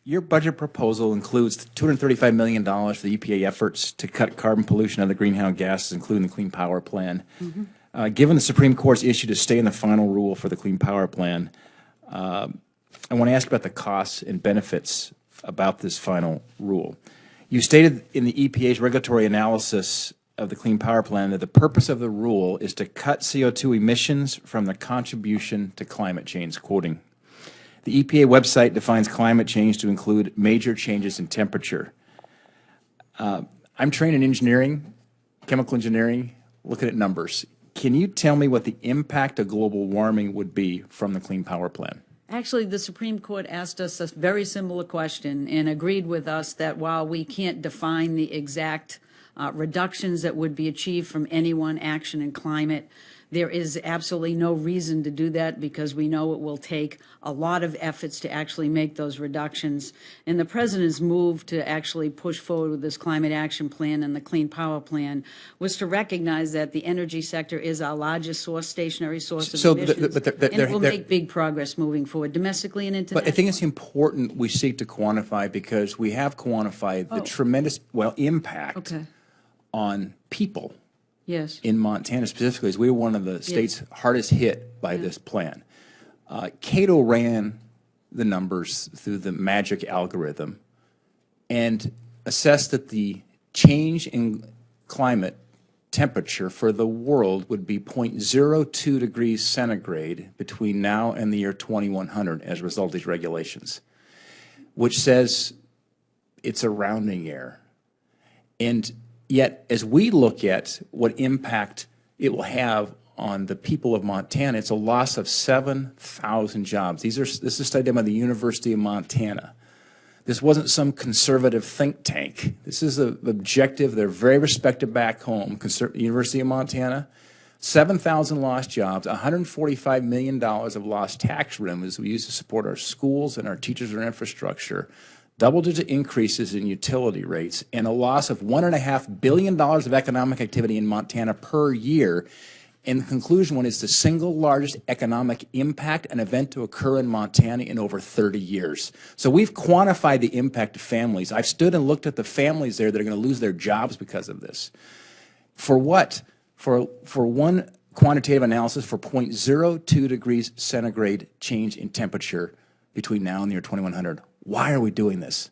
Your budget proposal includes $235 million for the EPA efforts to cut carbon pollution and other greenhouse gases, including the Clean Power Plan. Given the Supreme Court's issue to stay in the final rule for the Clean Power Plan, I want to ask about the costs and benefits about this final rule. You stated in the EPA's regulatory analysis of the Clean Power Plan that the purpose of the rule is to cut CO2 emissions from the contribution to climate change, quoting. The EPA website defines climate change to include major changes in temperature. I'm trained in engineering, chemical engineering, looking at numbers. Can you tell me what the impact of global warming would be from the Clean Power Plan? Actually, the Supreme Court asked us a very similar question and agreed with us that while we can't define the exact reductions that would be achieved from any one action in climate, there is absolutely no reason to do that because we know it will take a lot of efforts to actually make those reductions. And the President's move to actually push forward with this Climate Action Plan and the Clean Power Plan was to recognize that the energy sector is our largest stationary source of emissions, and it will make big progress moving forward, domestically and internationally. But I think it's important we seek to quantify because we have quantified the tremendous, impact on people. Yes. In Montana specifically, as we were one of the states hardest hit by this plan. Cato ran the numbers through the magic algorithm and assessed that the change in climate temperature for the world would be 0.02 degrees centigrade between now and the year 2100 as a result of these regulations, which says it's a rounding error. And yet, as we look at what impact it will have on the people of Montana, it's a loss of 7,000 jobs. This is a study done by the University of Montana. This wasn't some conservative think tank. This is an objective. They're very respected back home, University of Montana. 7,000 lost jobs, $145 million of lost tax revenues we use to support our schools and our teachers and our infrastructure. Double-digit increases in utility rates, and a loss of $1.5 billion of economic activity in Montana per year. And the conclusion one is the single largest economic impact an event to occur in Montana in over 30 years. So we've quantified the impact to families. I've stood and looked at the families there that are going to lose their jobs because of this. For what? For one quantitative analysis for 0.02 degrees centigrade change in temperature between now and the year 2100. Why are we doing this?